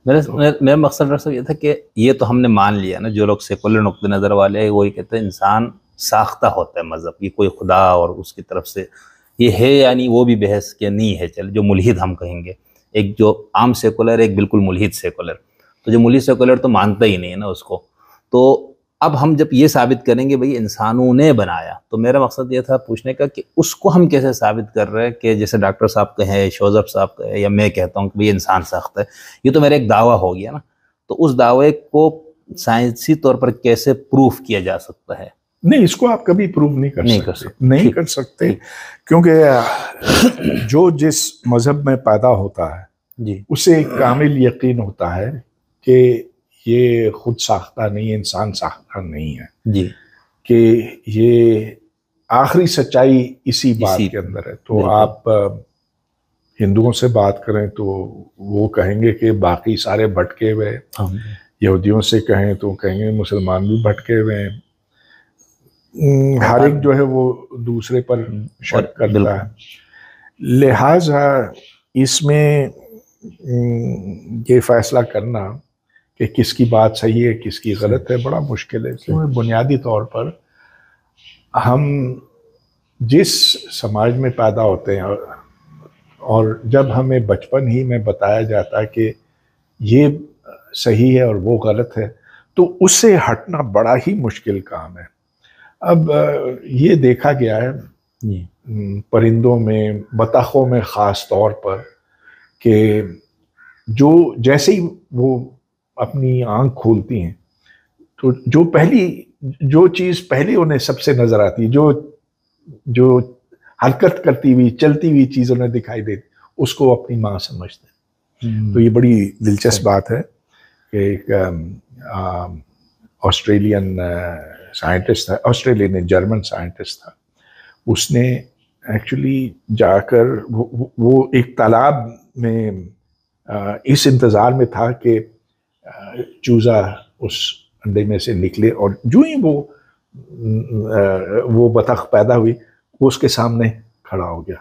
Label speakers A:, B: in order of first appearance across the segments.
A: میرا مقصد ڈاکٹر صاحب یہ تھا کہ یہ تو ہم نے مان لیا نا، جو لوگ سیکولر نقطۂ نظر والے ہیں وہی کہتے ہیں انسان ساختہ ہوتا ہے مذہب، یہ کوئی خدا اور اس کی طرف سے یہ ہے، یعنی وہ بھی بحث کے نہیں ہے، چل جو ملحد ہم کہیں گے، ایک جو عام سیکولر، ایک بالکل ملحد سیکولر، تو جو ملحد سیکولر تو مانتا ہی نہیں ہے نا اس کو. تو اب ہم جب یہ ثابت کریں گے بھئی انسانوں نے بنایا، تو میرا مقصد یہ تھا پوچھنے کا کہ اس کو ہم کیسے ثابت کر رہے ہیں کہ جیسے ڈاکٹر صاحب کہیں، شوذب صاحب کہیں، یا میں کہتا ہوں کہ بھئی انسان ساختہ ہے، یہ تو میرا ایک دعویٰ ہو گیا نا. تو اس دعوے کو سائنسی طور پر کیسے پروف کیا جا سکتا ہے؟
B: نہیں، اس کو آپ کبھی پروف نہیں کر سکتے، نہیں کر سکتے،
A: ٹھیک.
B: کیونکہ جو جس مذہب میں پیدا ہوتا ہے
A: جی
B: اسے ایک کامل یقین ہوتا ہے کہ یہ خود ساختہ نہیں ہے، انسان ساختہ نہیں ہے،
A: جی
B: کہ یہ آخری سچائی اسی بات کے اندر ہے. تو آپ ہندوؤں سے بات کریں تو وہ کہیں گے کہ باقی سارے بھٹکے ہوئے، یہودیوں سے کہیں تو کہیں گے مسلمان بھی بھٹکے ہوئے ہیں، ہر ایک جو ہے وہ دوسرے پر شک کرتا ہے. لہٰذا اس میں یہ فیصلہ کرنا کہ کس کی بات صحیح ہے کس کی غلط ہے بڑا مشکل ہے. کیونکہ بنیادی طور پر ہم جس سماج میں پیدا ہوتے ہیں اور جب ہمیں بچپن ہی میں بتایا جاتا ہے کہ یہ صحیح ہے اور وہ غلط ہے، تو اس سے ہٹنا بڑا ہی مشکل کام ہے. اب یہ دیکھا گیا ہے پرندوں میں، بطخوں میں خاص طور پر، کہ جو جیسے ہی وہ اپنی آنکھ کھولتی ہیں تو جو چیز پہلے انہیں سب سے نظر آتی، جو حرکت کرتی ہوئی چلتی ہوئی چیز انہیں دکھائی دیتی، اس کو اپنی ماں سمجھتے ہیں. تو یہ بڑی دلچسپ بات ہے کہ ایک آسٹریلین سائنٹسٹ تھا، آسٹریلین جرمن سائنٹسٹ تھا، اس نے ایکچولی جا کر وہ ایک تالاب میں اس انتظار میں تھا کہ چوزا اس انڈے میں سے نکلے، اور جو ہی وہ بطخ پیدا ہوئی وہ اس کے سامنے کھڑا ہو گیا.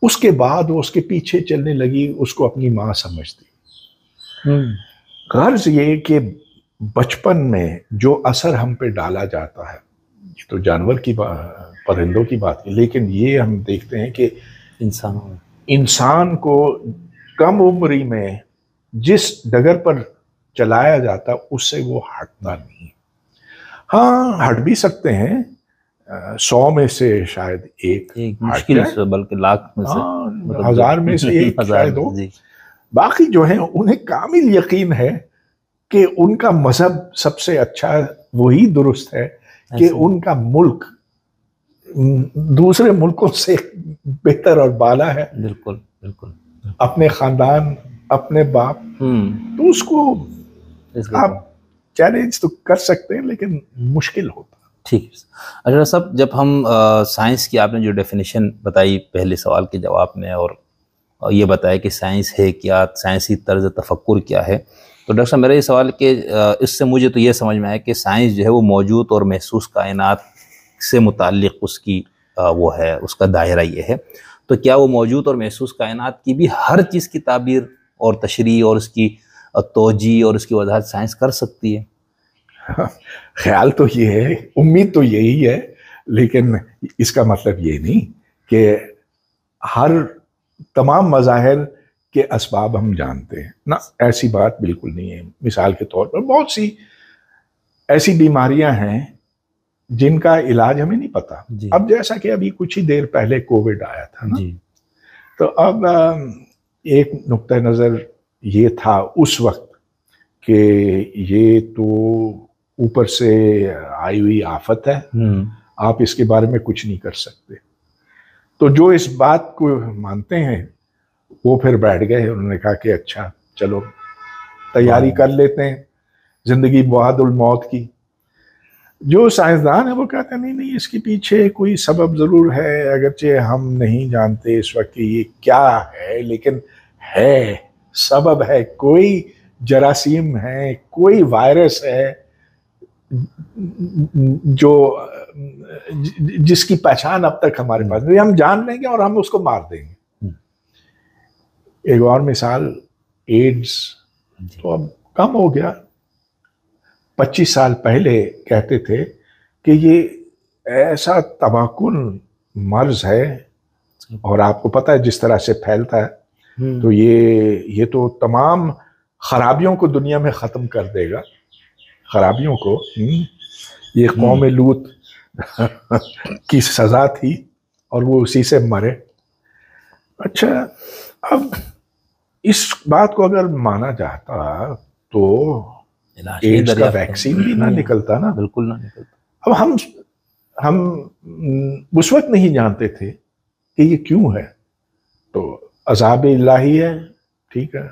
B: اس کے بعد وہ اس کے پیچھے چلنے لگی، اس کو اپنی ماں سمجھتی. غرض یہ کہ بچپن میں جو اثر ہم پہ ڈالا جاتا ہے، یہ تو جانور کی پرندوں کی بات ہے، لیکن یہ ہم دیکھتے ہیں کہ انسان کو کم عمری میں جس ڈگر پر چلایا جاتا اس سے وہ ہٹتا نہیں. ہاں ہٹ بھی سکتے ہیں، 100 میں سے شاید ایک
A: مشکل سے، بلکہ لاکھ میں سے،
B: 1000 میں سے ایک شاید ہو. باقی جو ہیں انہیں کامل یقین ہے کہ ان کا مذہب سب سے اچھا، وہی درست ہے، کہ ان کا ملک دوسرے ملکوں سے بہتر اور بالا ہے.
A: بالکل بالکل.
B: اپنے خاندان، اپنے باپ، تو اس کو آپ چیلنج تو کر سکتے ہیں لیکن مشکل ہوتا.
A: ٹھیک ہے. اچھا صاحب، جب ہم سائنس کی آپ نے جو ڈیفینیشن بتائی پہلے سوال کے جواب میں، اور یہ بتایا کہ سائنس ہے کیا، سائنسی طرز تفکر کیا ہے، تو ڈاکٹر صاحب میرا یہ سوال کہ اس سے مجھے تو یہ سمجھ میں آیا کہ سائنس جو ہے وہ موجود اور محسوس کائنات سے متعلق اس کی وہ ہے، اس کا دائرہ یہ ہے. تو کیا وہ موجود اور محسوس کائنات کی بھی ہر چیز کی تعبیر اور تشریح اور اس کی توجیہ اور اس کی وضاحت سائنس کر سکتی ہے؟
B: خیال تو یہ ہے، امید تو یہی ہے، لیکن اس کا مطلب یہ نہیں کہ ہر تمام مظاہر کے اسباب ہم جانتے ہیں نا، ایسی بات بالکل نہیں ہے. مثال کے طور پر بہت سی ایسی بیماریاں ہیں جن کا علاج ہمیں نہیں پتا. اب جیسا کہ ابھی کچھ ہی دیر پہلے کووڈ آیا تھا نا، تو اب ایک نقطہ نظر یہ تھا اس وقت کہ یہ تو اوپر سے آئی ہوئی آفت ہے، آپ اس کے بارے میں کچھ نہیں کر سکتے. تو جو اس بات کو مانتے ہیں وہ پھر بیٹھ گئے، انہوں نے کہا کہ اچھا چلو تیاری کر لیتے ہیں زندگی بعد الموت کی. جو سائنسدان ہیں وہ کہتے ہیں نہیں اس کے پیچھے کوئی سبب ضرور ہے، اگرچہ ہم نہیں جانتے اس وقت یہ کیا ہے، لیکن ہے، سبب ہے، کوئی جراثیم ہے، کوئی وائرس ہے جو جس کی پہچان اب تک ہمارے پاس نہیں، ہم جان لیں گے اور ہم اس کو مار دیں گے. ایک اور مثال ایڈز تو اب کم ہو گیا. 25 سال پہلے کہتے تھے کہ یہ ایسا تباہ کن مرض ہے اور آپ کو پتہ ہے جس طرح سے پھیلتا ہے تو یہ تو تمام خرابیوں کو دنیا میں ختم کر دے گا. خرابیوں کو یہ قوم لوط کی سزا تھی اور وہ اسی سے مرے. اچھا اب اس بات کو اگر مانا جاتا تو ایڈز کا ویکسین بھی نہ نکلتا نا.
A: بالکل نہ نکلتا.
B: اب ہم اس وقت نہیں جانتے تھے کہ یہ کیوں ہے. تو عذاب الہی ہے, ٹھیک ہے,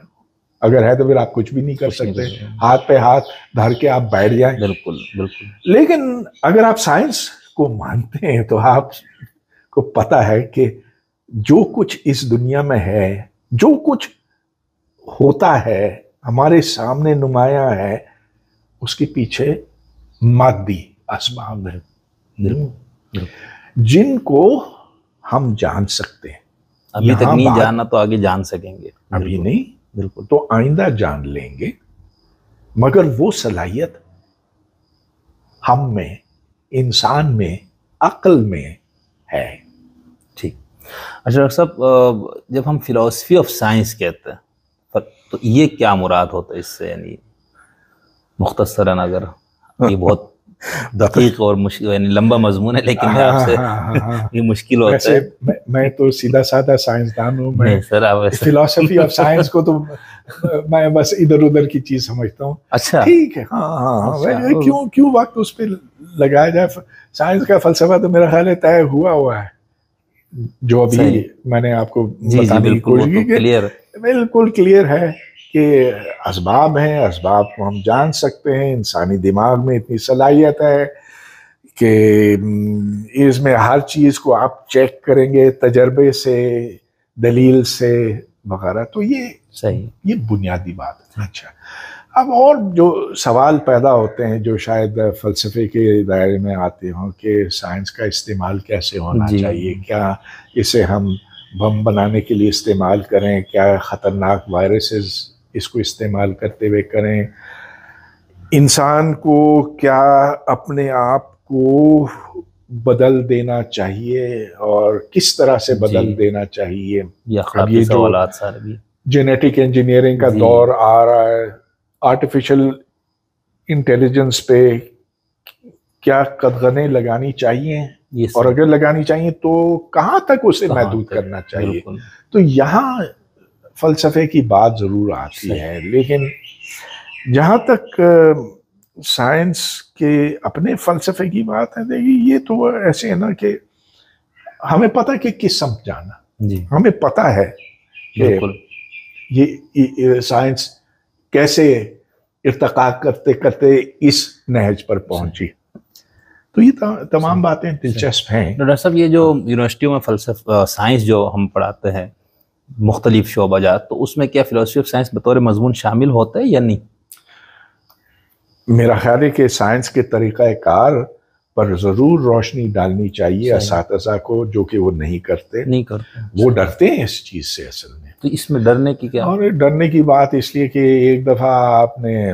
B: اگر ہے تو پھر آپ کچھ بھی نہیں کر سکتے, ہاتھ پہ ہاتھ دھر کے آپ بیٹھ جائیں.
A: بالکل بالکل.
B: لیکن اگر آپ سائنس کو مانتے ہیں تو آپ کو پتا ہے کہ جو کچھ اس دنیا میں ہے, جو کچھ ہوتا ہے ہمارے سامنے نمایاں ہے, اس کے پیچھے مادی اسباب ہیں جن کو ہم جان سکتے ہیں.
A: ابھی تک نہیں جانا تو آگے جان سکیں گے.
B: ابھی نہیں,
A: بالکل,
B: تو آئندہ جان لیں گے. مگر وہ صلاحیت ہم میں, انسان میں, عقل میں ہے.
A: ٹھیک. اچھا ڈاکٹر صاحب, جب ہم فلاسفی آف سائنس کہتے ہیں تو یہ کیا مراد ہوتا ہے اس سے؟ یعنی مختصراً اگر, یہ بہت دقیق اور مشکل, یعنی لمبا مضمون ہے, لیکن میں آپ سے یہ مشکل ہوتا ہے.
B: میں تو سیدھا سادہ سائنسدان ہوں. میں فلاسفی آف سائنس کو تو میں بس ادھر ادھر کی چیز سمجھتا ہوں.
A: اچھا
B: ٹھیک ہے, ہاں, کیوں وقت اس پہ لگایا جائے. سائنس کا فلسفہ تو میرا خیال ہے طے ہوا ہے, جو ابھی میں نے آپ کو بتانے کی کوشش کی کہ بالکل کلیئر ہے کہ اسباب ہیں, اسباب کو ہم جان سکتے ہیں. انسانی دماغ میں اتنی صلاحیت ہے کہ اس میں ہر چیز کو آپ چیک کریں گے تجربے سے, دلیل سے وغیرہ. تو یہ بنیادی بات ہے. اچھا, اب اور جو سوال پیدا ہوتے ہیں جو شاید فلسفے کے دائرے میں آتے ہوں کہ سائنس کا استعمال کیسے ہونا چاہیے, کیا اسے ہم بم بنانے کے لیے استعمال کریں, کیا خطرناک وائرسز اس کو استعمال کرتے ہوئے کریں, انسان کو کیا اپنے آپ کو بدل دینا چاہیے اور کس طرح سے بدل دینا چاہیے. اب یہ جو جینیٹک انجینئرنگ کا دور آ رہا ہے, آرٹیفیشل انٹیلیجنس پہ کیا قدغنیں لگانی چاہیے, اور اگر لگانی چاہیے تو کہاں تک اسے محدود کرنا چاہیے. تو یہاں فلسفے کی بات ضرور آتی ہے. لیکن جہاں تک سائنس کے اپنے فلسفے کی بات ہے, دیکھیے یہ تو ایسے ہے نا کہ ہمیں پتہ کہ کس سمت جانا, ہمیں پتہ ہے کہ یہ سائنس کیسے ارتقا کرتے کرتے اس نہج پر پہنچی. تو یہ تمام باتیں دلچسپ ہیں.
A: ڈاکٹر صاحب, یہ جو یونیورسٹیوں میں فلسفہ سائنس جو ہم پڑھاتے ہیں مختلف شعبہ جات, تو اس میں کیا فلسفی آف سائنس بطور مضمون شامل ہوتا ہے یا نہیں؟
B: میرا خیال ہے کہ سائنس کے طریقہ کار پر ضرور روشنی ڈالنی چاہیے اساتذہ کو, جو کہ وہ نہیں کرتے. وہ ڈرتے ہیں اس چیز سے اصل میں.
A: تو اس میں ڈرنے کی کیا؟
B: اور ڈرنے کی بات اس لیے کہ ایک دفعہ آپ نے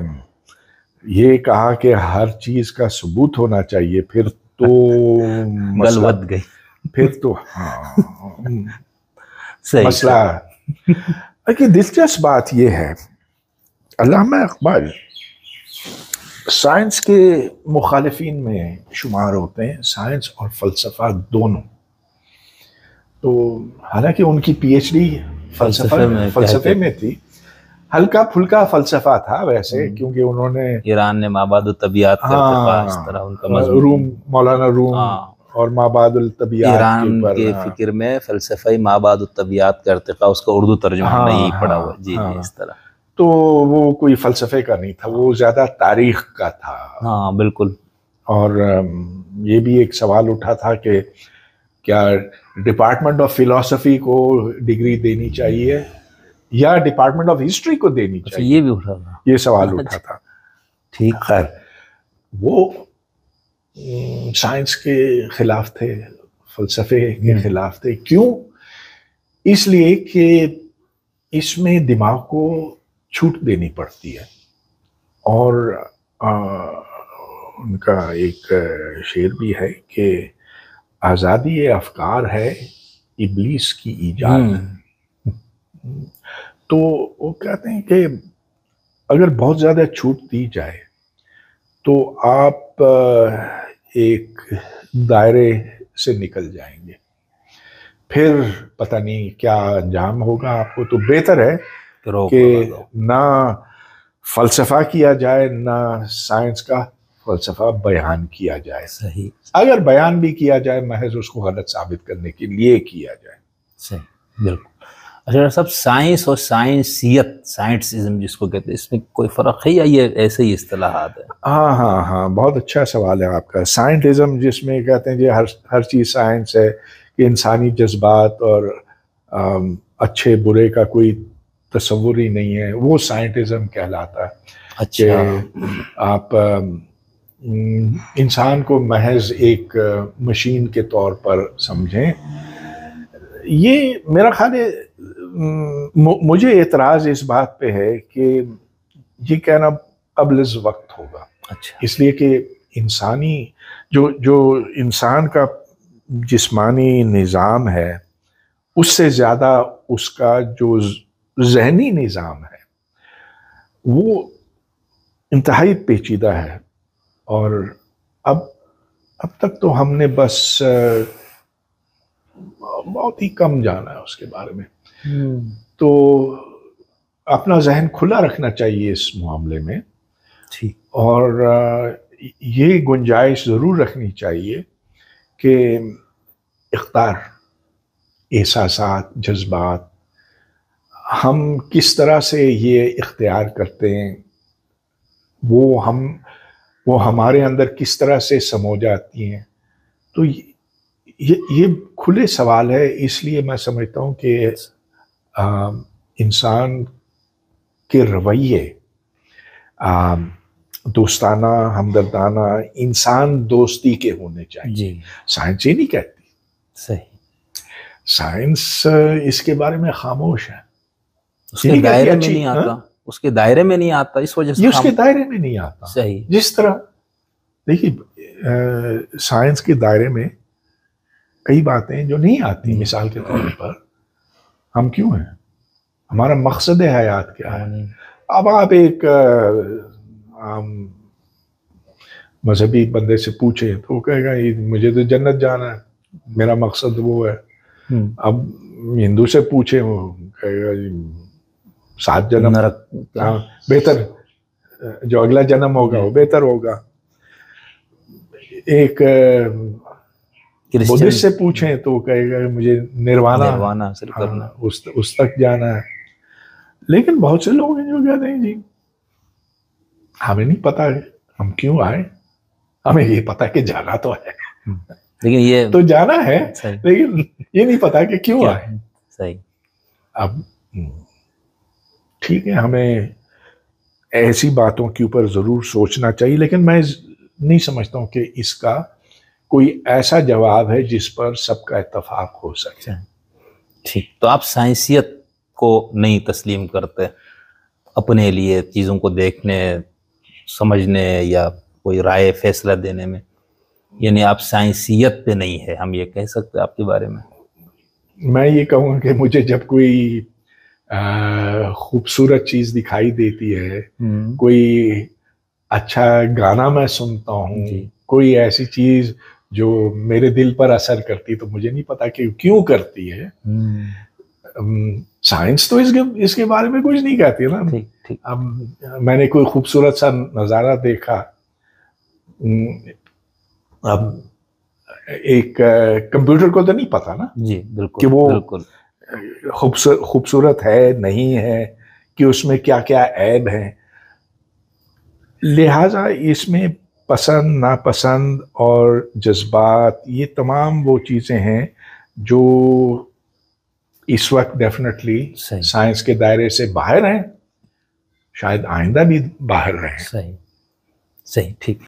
B: یہ کہا کہ ہر چیز کا ثبوت ہونا چاہیے, پھر تو
A: غلط گئی,
B: پھر تو مسئلہ. دلچسپ بات یہ ہے, علامہ اقبال سائنس کے مخالفین میں شمار ہوتے ہیں, سائنس اور فلسفہ دونوں. تو حالانکہ ان کی پی ایچ ڈی فلسفے میں تھی, ہلکا پھلکا فلسفہ تھا ویسے, کیونکہ انہوں نے
A: ایران نے مابعد الطبیعت کا ارتقاء, اس طرح ان کا
B: روم, مولانا روم اور مابعد الطبیعت
A: ایران کے فکر میں فلسفہ مابعد الطبیعت کا ارتقاء, اس کا اردو ترجمہ میں یہی پڑھا ہوا. جی اس طرح.
B: تو وہ کوئی فلسفے کا نہیں تھا, وہ زیادہ تاریخ کا تھا.
A: ہاں بالکل.
B: اور یہ بھی ایک سوال اٹھا تھا کہ کیا ڈپارٹمنٹ آف فلسفی کو ڈگری دینی چاہیے یا ڈپارٹمنٹ آف ہسٹری کو دینی چاہیے.
A: یہ بھی اٹھا تھا,
B: یہ سوال اٹھا تھا.
A: ٹھیک.
B: خیر, وہ سائنس کے خلاف تھے, فلسفے کے خلاف تھے. کیوں؟ اس لیے کہ اس میں دماغ کو چھوٹ دینی پڑتی ہے. اور ان کا ایک شعر بھی ہے کہ آزادی افکار ہے ابلیس کی ایجاد. تو وہ کہتے ہیں کہ اگر بہت زیادہ چھوٹ دی جائے تو آپ ایک دائرے سے نکل جائیں گے, پھر پتہ نہیں کیا انجام ہوگا آپ کو. تو بہتر ہے کہ نہ فلسفہ کیا جائے نہ سائنس کا فلسفہ بیان کیا جائے.
A: صحیح. اگر
B: اگر بیان بھی کیا جائے محض اس کو غلط ثابت کرنے کے لیے کیا جائے.
A: صحیح, بالکل. اچھا ڈاکٹر صاحب, سائنس اور سائنسیت, سائنٹسزم جس کو کہتے ہیں, اس میں کوئی فرق ہے یا یہ ایسے ہی اصطلاحات ہیں؟
B: ہاں بہت اچھا سوال ہے آپ کا. سائنٹزم جس میں کہتے ہیں جی ہر چیز سائنس ہے, کہ انسانی جذبات اور اچھے برے کا کوئی تصور ہی نہیں ہے, وہ سائنٹزم کہلاتا ہے.
A: اچھا.
B: آپ انسان کو محض ایک مشین کے طور پر سمجھیں. یہ میرا خیال ہے, مجھے اعتراض اس بات پہ ہے کہ یہ کہنا قبل از وقت ہوگا.
A: اچھا.
B: اس لیے کہ انسانی جو انسان کا جسمانی نظام ہے اس سے زیادہ اس کا جو ذہنی نظام ہے وہ انتہائی پیچیدہ ہے. اور اب تک تو ہم نے بس بہت ہی کم جانا ہے اس کے بارے میں. تو اپنا ذہن کھلا رکھنا چاہیے اس معاملے میں.
A: ٹھیک.
B: اور یہ گنجائش ضرور رکھنی چاہیے کہ اختیار, احساسات, جذبات ہم کس طرح سے یہ اختیار کرتے ہیں, وہ ہمارے اندر کس طرح سے سمو جاتی ہیں. تو یہ کھلے سوال ہے. اس لیے میں سمجھتا ہوں کہ انسان کے رویے دوستانہ, ہمدردانہ, انسان دوستی کے ہونے چاہیے.
A: جی.
B: سائنس یہ نہیں کہتی.
A: صحیح.
B: سائنس اس کے بارے میں خاموش ہے.
A: اس کے دائرے میں نہیں آتا. اس کے دائرے میں نہیں آتا, اس وجہ سے
B: یہ اس کے دائرے میں نہیں آتا.
A: صحیح.
B: جس طرح دیکھیے سائنس کے دائرے میں کئی باتیں جو نہیں آتی. مثال کے طور پر ہم کیوں ہیں, ہمارا مقصد حیات کیا ہے. اب آپ ایک مذہبی بندے سے پوچھیں تو وہ کہے گا مجھے تو جنت جانا ہے, میرا مقصد وہ ہے. اب ہندو سے پوچھیں وہ کہے گا 7 جنم بہتر, جو اگلا جنم ہوگا وہ بہتر ہوگا. ایک بدھسٹ سے پوچھیں تو کہے گا مجھے نروانا
A: حاصل کرنا,
B: اس تک جانا ہے. لیکن بہت سے لوگ ہیں جو کہتے ہیں جی ہمیں نہیں پتا ہے ہم کیوں آئے, ہمیں یہ پتا کہ جانا تو ہے,
A: لیکن یہ
B: تو جانا ہے لیکن یہ نہیں پتا کہ کیوں آئے.
A: صحیح.
B: اب ٹھیک ہے, ہمیں ایسی باتوں کے اوپر ضرور سوچنا چاہیے, لیکن میں نہیں سمجھتا ہوں کہ اس کا کوئی ایسا جواب ہے جس پر سب کا اتفاق ہو سکے.
A: ٹھیک. تو آپ سائنسیت کو نہیں تسلیم کرتے اپنے لیے چیزوں کو دیکھنے, سمجھنے یا کوئی رائے فیصلہ دینے میں, یعنی آپ سائنسیت پہ نہیں ہے, ہم یہ کہہ سکتے آپ کے بارے میں؟
B: میں یہ کہوں گا کہ مجھے جب کوئی خوبصورت چیز دکھائی دیتی ہے, کوئی اچھا گانا میں سنتا ہوں, کوئی ایسی چیز جو میرے دل پر اثر کرتی, تو مجھے نہیں پتا کہ کیوں کرتی ہے. سائنس تو اس کے بارے میں کچھ نہیں کہتی نا. اب میں نے کوئی خوبصورت سا نظارہ دیکھا, اب ایک کمپیوٹر کو تو نہیں پتا نا کہ وہ خوبصورت ہے نہیں ہے, کہ اس میں کیا کیا عیب ہیں. لہٰذا اس میں پسند ناپسند اور جذبات, یہ تمام وہ چیزیں ہیں جو اس وقت ڈیفینیٹلی سائنس کے دائرے سے باہر ہیں, شاید آئندہ بھی باہر رہیں.
A: صحیح. ٹھیک.